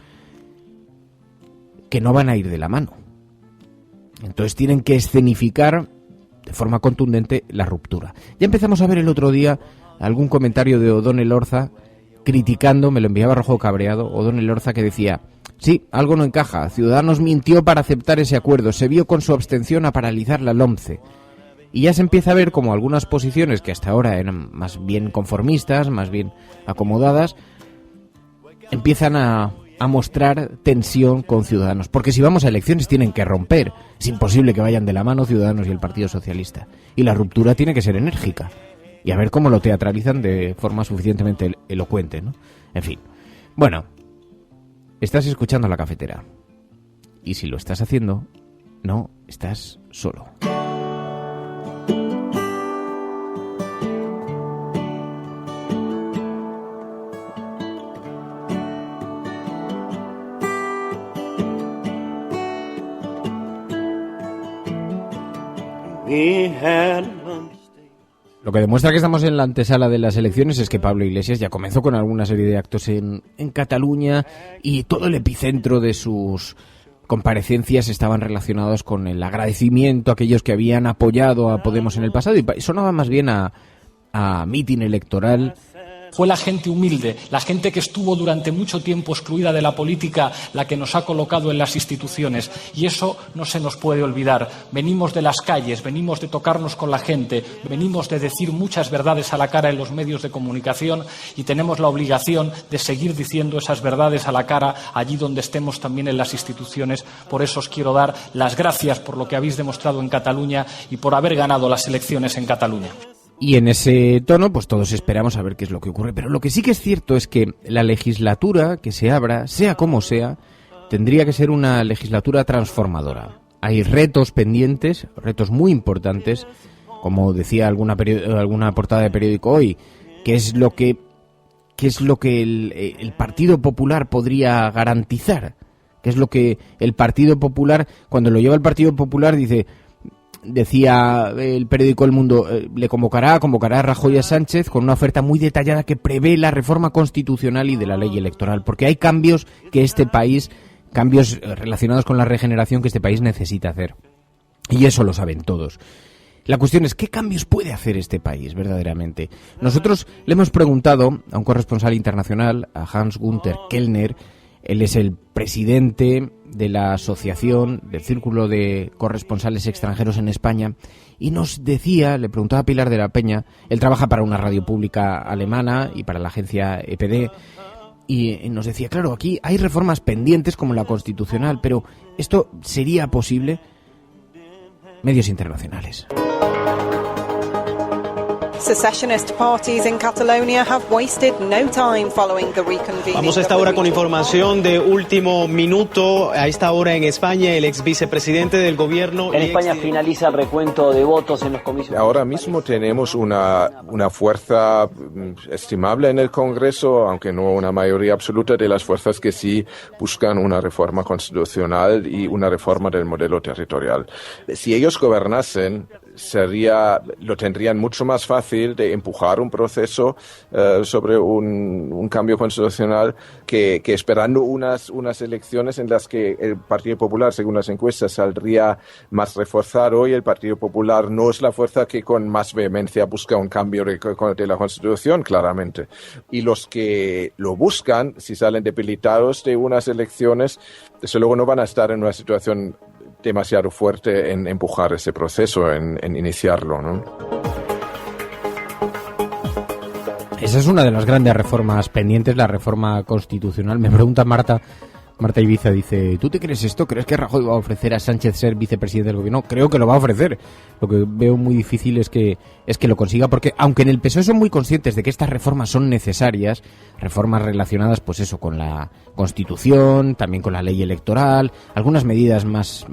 que no van a ir de la mano. Entonces tienen que escenificar de forma contundente la ruptura. Ya empezamos a ver el otro día algún comentario de O'Donnell Orza criticando, me lo enviaba Rojo Cabreado, O'Donnell Orza, que decía: sí, algo no encaja, Ciudadanos mintió para aceptar ese acuerdo, se vio con su abstención a paralizar la LOMCE. Y ya se empieza a ver como algunas posiciones que hasta ahora eran más bien conformistas, más bien acomodadas, empiezan a mostrar tensión con Ciudadanos. Porque si vamos a elecciones tienen que romper. Es imposible que vayan de la mano Ciudadanos y el Partido Socialista. Y la ruptura tiene que ser enérgica. Y a ver cómo lo teatralizan de forma suficientemente elocuente, ¿no? En fin. Bueno, estás escuchando La Cafetera. Y si lo estás haciendo, no estás solo. Lo que demuestra que estamos en la antesala de las elecciones es que Pablo Iglesias ya comenzó con alguna serie de actos en Cataluña, y todo el epicentro de sus comparecencias estaban relacionados con el agradecimiento a aquellos que habían apoyado a Podemos en el pasado, y sonaba más bien a mitin electoral. Fue la gente humilde, la gente que estuvo durante mucho tiempo excluida de la política, la que nos ha colocado en las instituciones. Y eso no se nos puede olvidar. Venimos de las calles, venimos de tocarnos con la gente, venimos de decir muchas verdades a la cara en los medios de comunicación, y tenemos la obligación de seguir diciendo esas verdades a la cara allí donde estemos también en las instituciones. Por eso os quiero dar las gracias por lo que habéis demostrado en Cataluña y por haber ganado las elecciones en Cataluña. Y en ese tono, pues todos esperamos a ver qué es lo que ocurre. Pero lo que sí que es cierto es que la legislatura que se abra, sea como sea, tendría que ser una legislatura transformadora. Hay retos pendientes, retos muy importantes, como decía alguna portada de periódico hoy, ¿qué es lo que el Partido Popular podría garantizar? ¿Qué es lo que el Partido Popular, cuando lo lleva el Partido Popular, decía el periódico El Mundo, convocará a Rajoy y a Sánchez con una oferta muy detallada que prevé la reforma constitucional y de la ley electoral, porque hay cambios relacionados con la regeneración que este país necesita hacer, y eso lo saben todos. La cuestión es, ¿qué cambios puede hacer este país verdaderamente? Nosotros le hemos preguntado a un corresponsal internacional, a Hans-Günther Kellner. Él es el presidente de la asociación del Círculo de Corresponsales Extranjeros en España, y nos decía, le preguntaba a Pilar de la Peña, él trabaja para una radio pública alemana y para la agencia EPD, y nos decía, claro, aquí hay reformas pendientes como la constitucional, pero ¿esto sería posible? Medios internacionales. Secessionist parties in Catalonia have wasted no time following the reconvening. Vamos a esta hora con información de último minuto. A esta hora en España, el ex vicepresidente del gobierno. En España finaliza el recuento de votos en los comicios. Ahora mismo tenemos una fuerza estimable en el Congreso, aunque no una mayoría absoluta de las fuerzas que sí buscan una reforma constitucional y una reforma del modelo territorial. Si ellos gobernasen, lo tendrían mucho más fácil de empujar un proceso sobre un cambio constitucional que esperando unas elecciones en las que el Partido Popular, según las encuestas, saldría más reforzado, y el Partido Popular no es la fuerza que con más vehemencia busca un cambio de la Constitución, claramente. Y los que lo buscan, si salen debilitados de unas elecciones, desde luego no van a estar en una situación demasiado fuerte en empujar ese proceso, en iniciarlo, ¿no? Esa es una de las grandes reformas pendientes, la reforma constitucional. Me pregunta Marta Ibiza, dice, ¿tú te crees esto? ¿Crees que Rajoy va a ofrecer a Sánchez ser vicepresidente del gobierno? Creo que lo va a ofrecer. Lo que veo muy difícil es que lo consiga, porque aunque en el PSOE son muy conscientes de que estas reformas son necesarias, reformas relacionadas, pues eso, con la Constitución, también con la ley electoral, algunas medidas más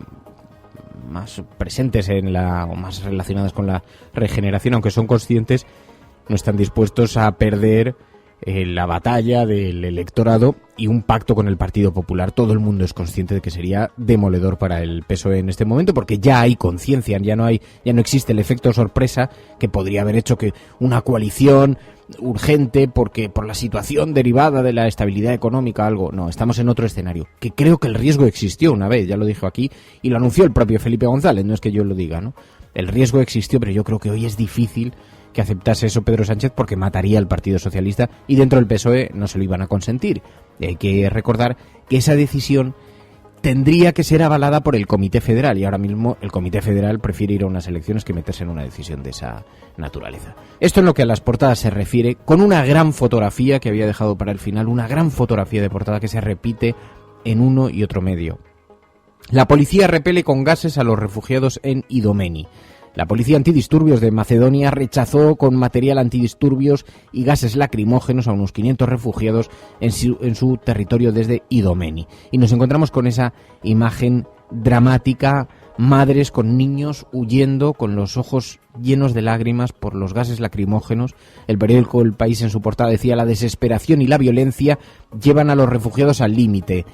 presentes o más relacionadas con la regeneración, aunque son conscientes, no están dispuestos a perder la batalla del electorado y un pacto con el Partido Popular. Todo el mundo es consciente de que sería demoledor para el PSOE en este momento, porque ya hay conciencia, ya no existe el efecto sorpresa que podría haber hecho que una coalición urgente porque por la situación derivada de la estabilidad económica algo. No, estamos en otro escenario, que creo que el riesgo existió una vez, ya lo dijo aquí y lo anunció el propio Felipe González, no es que yo lo diga, ¿no? El riesgo existió, pero yo creo que hoy es difícil que aceptase eso Pedro Sánchez porque mataría al Partido Socialista y dentro del PSOE no se lo iban a consentir. Y hay que recordar que esa decisión tendría que ser avalada por el Comité Federal y ahora mismo el Comité Federal prefiere ir a unas elecciones que meterse en una decisión de esa naturaleza. Esto en lo que a las portadas se refiere, con una gran fotografía que había dejado para el final, una gran fotografía de portada que se repite en uno y otro medio. La policía repele con gases a los refugiados en Idomeni. La policía antidisturbios de Macedonia rechazó con material antidisturbios y gases lacrimógenos a unos 500 refugiados en su territorio desde Idomeni. Y nos encontramos con esa imagen dramática, madres con niños huyendo con los ojos llenos de lágrimas por los gases lacrimógenos. El periódico El País en su portada decía: la desesperación y la violencia llevan a los refugiados al límite.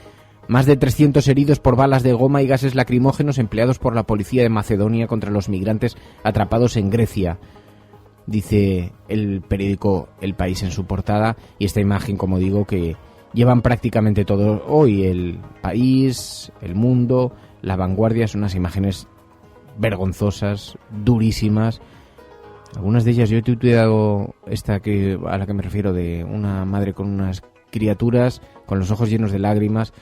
Más de 300 heridos por balas de goma y gases lacrimógenos empleados por la policía de Macedonia contra los migrantes atrapados en Grecia, dice el periódico El País en su portada. Y esta imagen, como digo, que llevan prácticamente todo hoy El País, El Mundo, La Vanguardia, son unas imágenes vergonzosas, durísimas. Algunas de ellas yo he tuiteado esta a la que me refiero, de una madre con unas criaturas con los ojos llenos de lágrimas.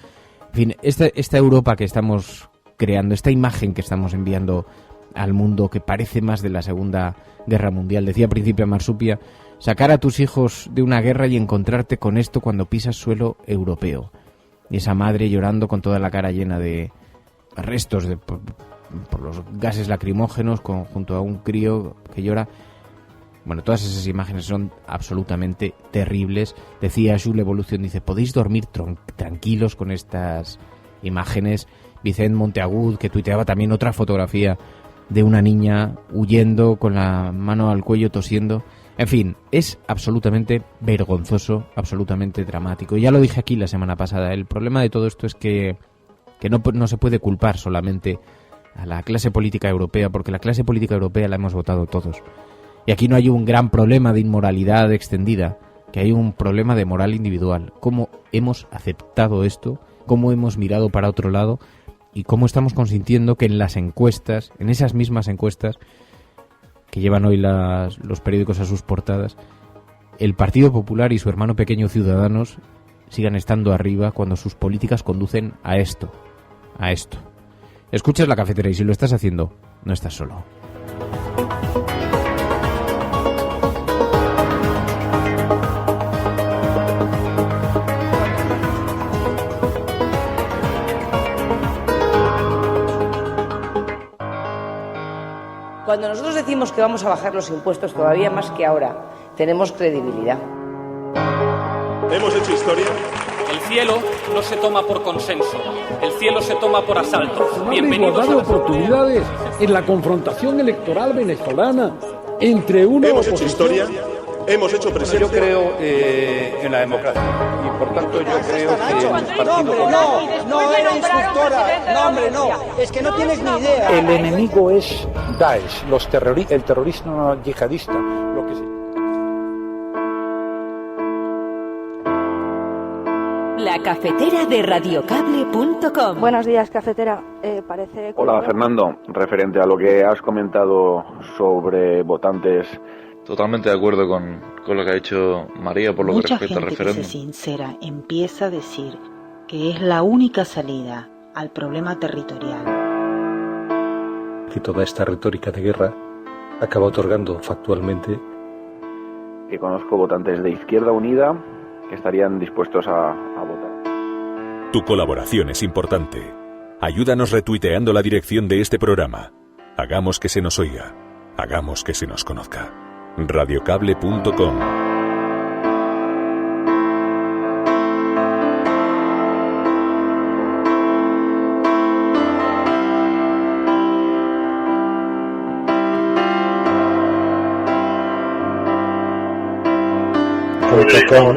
En fin, esta Europa que estamos creando, esta imagen que estamos enviando al mundo, que parece más de la Segunda Guerra Mundial. Decía Príncipe Marsupia: sacar a tus hijos de una guerra y encontrarte con esto cuando pisas suelo europeo. Y esa madre llorando con toda la cara llena de restos por los gases lacrimógenos, junto a un crío que llora. Bueno, todas esas imágenes son absolutamente terribles. Decía Jules Evolution, dice: podéis dormir tranquilos con estas imágenes. Vicente Monteagut, que tuiteaba también otra fotografía de una niña huyendo con la mano al cuello, tosiendo. En fin, es absolutamente vergonzoso, absolutamente dramático. Ya lo dije aquí la semana pasada, el problema de todo esto es que no se puede culpar solamente a la clase política europea, porque la clase política europea la hemos votado todos. Y aquí no hay un gran problema de inmoralidad extendida, que hay un problema de moral individual. ¿Cómo hemos aceptado esto? ¿Cómo hemos mirado para otro lado? ¿Y cómo estamos consintiendo que en las encuestas, en esas mismas encuestas que llevan hoy los periódicos a sus portadas, el Partido Popular y su hermano pequeño Ciudadanos sigan estando arriba cuando sus políticas conducen a esto? A esto. Escuchas La Cafetera y si lo estás haciendo, no estás solo. Cuando nosotros decimos que vamos a bajar los impuestos todavía más que ahora, tenemos credibilidad. Hemos hecho historia. El cielo no se toma por consenso, el cielo se toma por asalto. Bienvenidos a las oportunidades en la confrontación electoral venezolana entre una Hemos hecho historia, hemos hecho presencia. Yo creo en la democracia y por tanto yo creo que el partido... No era instructora, no hombre, no, es que no tienes ni idea. El enemigo es Daesh, el terrorismo yihadista, lo que sea. La cafetera de radiocable.com. Buenos días, cafetera. Parece que... Hola, Fernando. Referente a lo que has comentado sobre votantes... Totalmente de acuerdo con lo que ha dicho María por lo que respecta al referéndum. Mucha gente que se sincera empieza a decir que es la única salida al problema territorial. Que toda esta retórica de guerra acaba otorgando factualmente... Que conozco votantes de Izquierda Unida que estarían dispuestos a votar. Tu colaboración es importante. Ayúdanos retuiteando la dirección de este programa. Hagamos que se nos oiga. Hagamos que se nos conozca. Radiocable.com. María.com.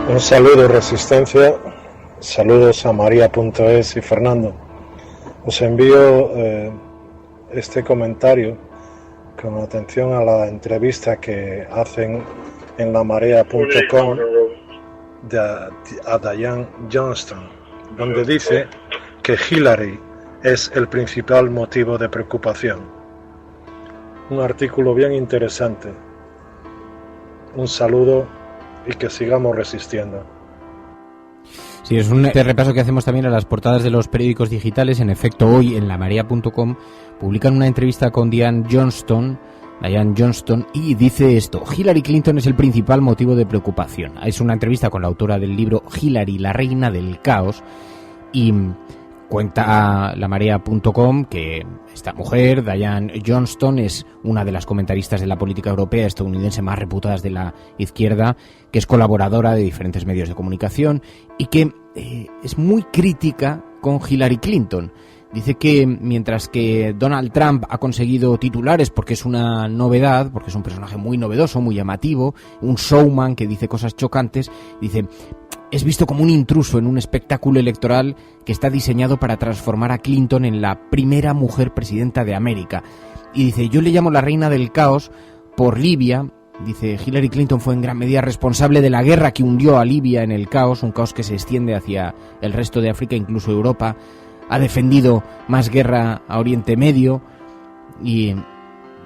Un saludo, Resistencia. Saludos a María.es y Fernando. Os envío este comentario con atención a la entrevista que hacen en lamarea.com a Diane Johnston, donde dice que Hillary es el principal motivo de preocupación. Un artículo bien interesante. Un saludo y que sigamos resistiendo. Sí, es un repaso que hacemos también a las portadas de los periódicos digitales. En efecto, hoy en lamarea.com publican una entrevista con Diane Johnston, y dice esto: Hillary Clinton es el principal motivo de preocupación. Es una entrevista con la autora del libro Hillary, la reina del caos, y cuenta lamarea.com que esta mujer, Diane Johnston, es una de las comentaristas de la política europea estadounidense más reputadas de la izquierda, que es colaboradora de diferentes medios de comunicación y que es muy crítica con Hillary Clinton. Dice que mientras que Donald Trump ha conseguido titulares porque es una novedad, porque es un personaje muy novedoso, muy llamativo, un showman que dice cosas chocantes, dice: es visto como un intruso en un espectáculo electoral que está diseñado para transformar a Clinton en la primera mujer presidenta de América. Y dice: yo le llamo la reina del caos por Libia. Dice: Hillary Clinton fue en gran medida responsable de la guerra que hundió a Libia en el caos, un caos que se extiende hacia el resto de África, incluso Europa. Ha defendido más guerra a Oriente Medio. Y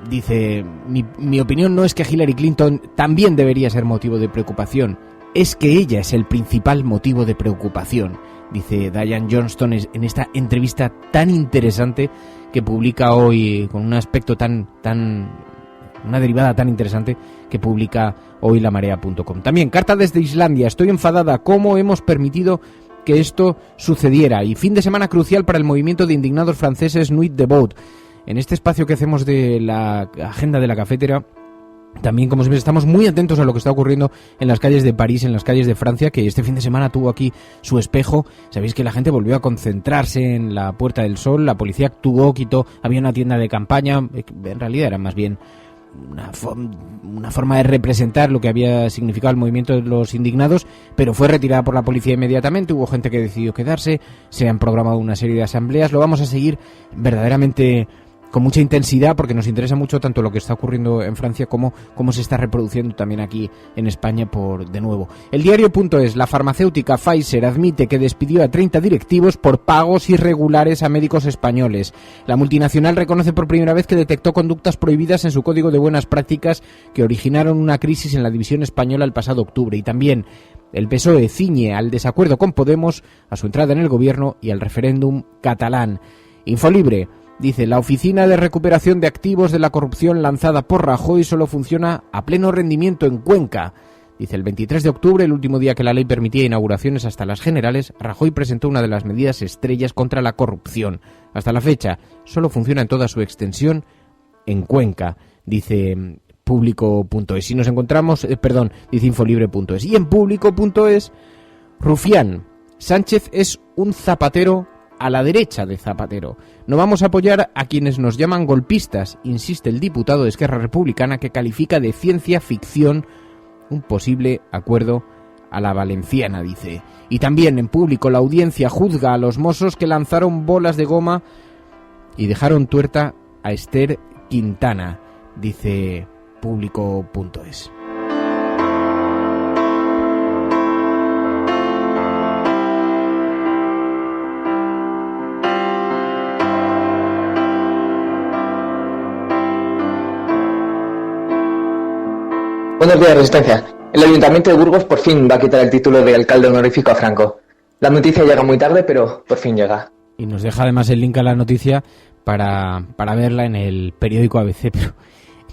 dice: mi opinión no es que Hillary Clinton también debería ser motivo de preocupación, es que ella es el principal motivo de preocupación, dice Diane Johnston en esta entrevista tan interesante que publica hoy, con un aspecto una derivada tan interesante que publica hoy lamarea.com. También, carta desde Islandia: estoy enfadada, ¿cómo hemos permitido que esto sucediera? Y fin de semana crucial para el movimiento de indignados franceses Nuit de Vote. En este espacio que hacemos de la agenda de la cafetera, también, como siempre, estamos muy atentos a lo que está ocurriendo en las calles de París, en las calles de Francia, que este fin de semana tuvo aquí su espejo. Sabéis que la gente volvió a concentrarse en la Puerta del Sol, la policía actuó, quitó, había una tienda de campaña, en realidad era más bien una forma de representar lo que había significado el movimiento de los indignados, pero fue retirada por la policía inmediatamente. Hubo gente que decidió quedarse, se han programado una serie de asambleas. Lo vamos a seguir verdaderamente con mucha intensidad, porque nos interesa mucho tanto lo que está ocurriendo en Francia como cómo se está reproduciendo también aquí en España de nuevo. El diario.es: la farmacéutica Pfizer admite que despidió a 30 directivos por pagos irregulares a médicos españoles. La multinacional reconoce por primera vez que detectó conductas prohibidas en su código de buenas prácticas que originaron una crisis en la división española el pasado octubre. Y también el PSOE ciñe al desacuerdo con Podemos, a su entrada en el gobierno y al referéndum catalán. Infolibre dice: la oficina de recuperación de activos de la corrupción lanzada por Rajoy solo funciona a pleno rendimiento en Cuenca. Dice: el 23 de octubre, el último día que la ley permitía inauguraciones hasta las generales, Rajoy presentó una de las medidas estrellas contra la corrupción. Hasta la fecha, solo funciona en toda su extensión en Cuenca, dice Público.es. Y nos encontramos, dice Infolibre.es. Y en Público.es, Rufián: Sánchez es un Zapatero a la derecha de Zapatero. No vamos a apoyar a quienes nos llaman golpistas, insiste el diputado de Esquerra Republicana, que califica de ciencia ficción un posible acuerdo a la valenciana, dice. Y también en Público, la audiencia juzga a los mozos que lanzaron bolas de goma y dejaron tuerta a Esther Quintana, dice Público.es. Buenos días, Resistencia. El Ayuntamiento de Burgos por fin va a quitar el título de alcalde honorífico a Franco. La noticia llega muy tarde, pero por fin llega. Y nos deja además el link a la noticia para verla en el periódico ABC. Pero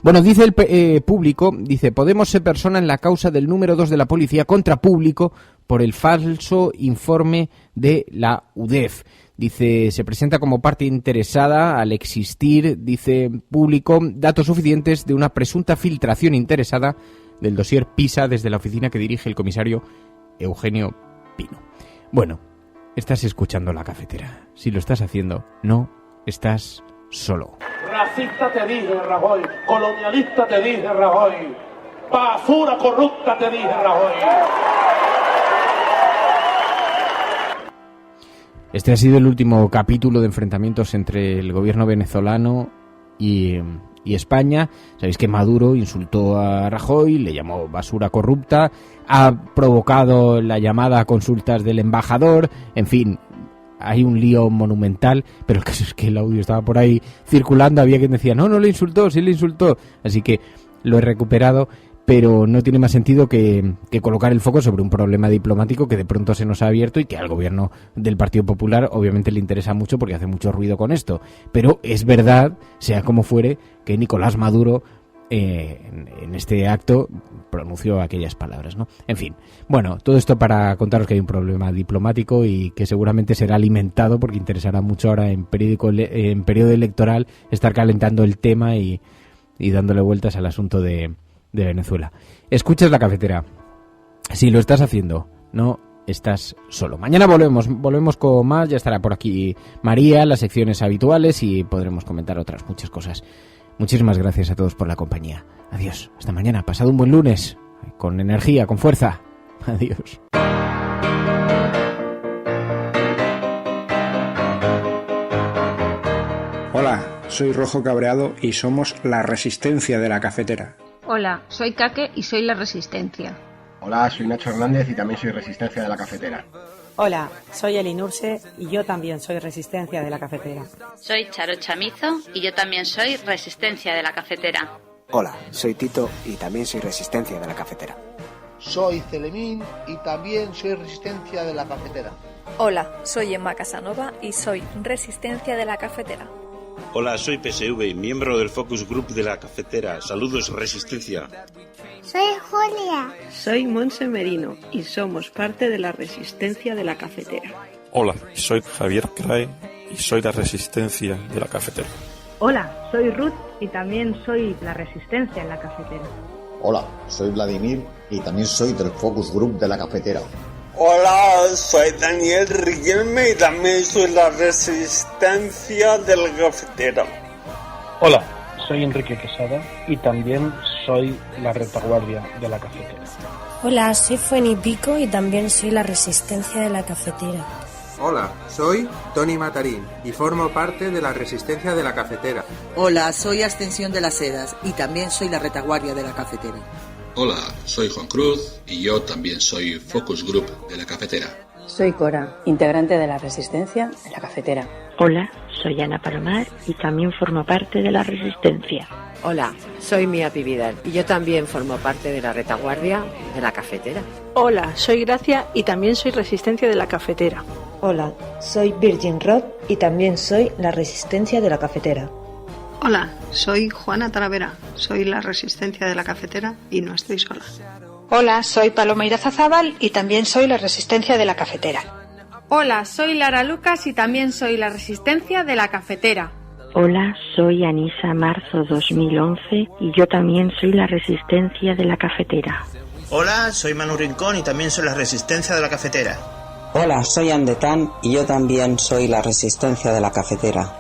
bueno, dice el Público, dice: Podemos se persona en la causa del número 2 de la policía contra Público por el falso informe de la UDEF. Dice: se presenta como parte interesada al existir, dice Público, datos suficientes de una presunta filtración interesada del dossier PISA desde la oficina que dirige el comisario Eugenio Pino. Bueno, estás escuchando La Cafetera. Si lo estás haciendo, no estás solo. Racista te dije, Rajoy. Colonialista te dije, Rajoy. Basura corrupta, te dije, Rajoy. Este ha sido el último capítulo de enfrentamientos entre el gobierno venezolano y España. Sabéis que Maduro insultó a Rajoy, le llamó basura corrupta, ha provocado la llamada a consultas del embajador, en fin, hay un lío monumental, pero el caso es que el audio estaba por ahí circulando, había quien decía, no le insultó, sí le insultó, así que lo he recuperado, pero no tiene más sentido que colocar el foco sobre un problema diplomático que de pronto se nos ha abierto y que al gobierno del Partido Popular obviamente le interesa mucho porque hace mucho ruido con esto. Pero es verdad, sea como fuere, que Nicolás Maduro en este acto pronunció aquellas palabras, ¿no? En fin, bueno, todo esto para contaros que hay un problema diplomático y que seguramente será alimentado porque interesará mucho ahora en periodo electoral estar calentando el tema y dándole vueltas al asunto de Venezuela. Escuchas La Cafetera. Si lo estás haciendo, no estás solo. Mañana volvemos con más. Ya estará por aquí María, las secciones habituales y podremos comentar otras muchas cosas. Muchísimas gracias a todos por la compañía. Adiós. Hasta mañana. Pasad un buen lunes. Con energía, con fuerza. Adiós. Hola, soy Rojo Cabreado y somos la Resistencia de La Cafetera. Hola, soy Kake y soy la Resistencia. Hola, soy Nacho Hernández y también soy Resistencia de La Cafetera. Hola, soy Elinurse y yo también soy Resistencia de La Cafetera. Soy Charo Chamizo y yo también soy Resistencia de La Cafetera. Hola, soy Tito y también soy Resistencia de La Cafetera. Soy Celemín y también soy Resistencia de La Cafetera. Hola, soy Emma Casanova y soy Resistencia de La Cafetera. Hola, soy PSV, miembro del Focus Group de La Cafetera. Saludos, Resistencia. Soy Julia. Soy Monse Merino y somos parte de la Resistencia de La Cafetera. Hola, soy Javier Crae y soy la Resistencia de La Cafetera. Hola, soy Ruth y también soy la Resistencia en La Cafetera. Hola, soy Vladimir y también soy del Focus Group de La Cafetera. Hola, soy Daniel Riquelme y también soy la Resistencia de La Cafetera. Hola, soy Enrique Quesada y también soy la Retaguardia de La Cafetera. Hola, soy Fueni Pico y también soy la Resistencia de La Cafetera. Hola, soy Tony Matarín y formo parte de la Resistencia de La Cafetera. Hola, soy Ascensión de las Heras y también soy la Retaguardia de La Cafetera. Hola, soy Juan Cruz y yo también soy Focus Group de La Cafetera. Soy Cora, integrante de la Resistencia de La Cafetera. Hola, soy Ana Palomar y también formo parte de la Resistencia. Hola, soy Mía Pividal y yo también formo parte de la Retaguardia de La Cafetera. Hola, soy Gracia y también soy Resistencia de La Cafetera. Hola, soy Virgin Rod y también soy la Resistencia de La Cafetera. Hola, soy Juana Talavera, soy la Resistencia de La Cafetera y no estoy sola. Hola, soy Paloma Irazábal y también soy la Resistencia de La Cafetera. Hola, soy Lara Lucas y también soy la Resistencia de La Cafetera. Hola, soy Anisa Marzo 2011 y yo también soy la Resistencia de La Cafetera. Hola, soy Manu Rincón y también soy la Resistencia de La Cafetera. Hola, soy Andetán y yo también soy la Resistencia de La Cafetera.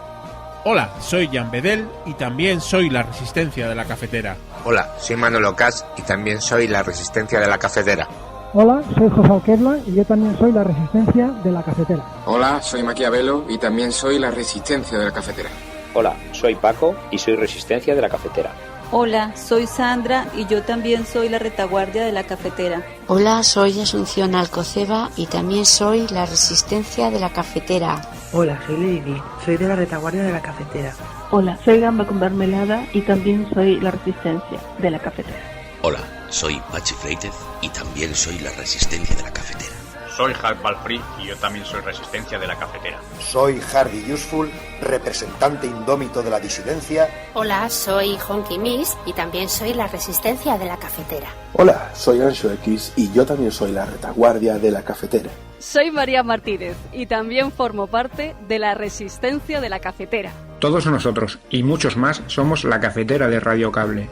Hola, soy Jan Bedel y también soy la Resistencia de La Cafetera. Hola, soy Manolo Cas y también soy la Resistencia de La Cafetera. Hola, soy José Alquerla y yo también soy la Resistencia de La Cafetera. Hola, soy Maquiavelo y también soy la Resistencia de La Cafetera. Hola, soy Paco y soy Resistencia de La Cafetera. Hola, soy Sandra y yo también soy la Retaguardia de La Cafetera. Hola, soy Asunción Alcoceba y también soy la Resistencia de La Cafetera. Hola, soy Lady, soy de la Retaguardia de La Cafetera. Hola, soy Gamba con Mermelada y también soy la Resistencia de La Cafetera. Hola, soy Pachi Freitez y también soy la Resistencia de La Cafetera. Soy Hal Balfree y yo también soy Resistencia de La Cafetera. Soy Hardy Useful, representante indómito de la disidencia. Hola, soy Honky Miss y también soy la Resistencia de La Cafetera. Hola, soy Ancho X y yo también soy la Retaguardia de La Cafetera. Soy María Martínez y también formo parte de la Resistencia de La Cafetera. Todos nosotros y muchos más somos La Cafetera de Radio Cable.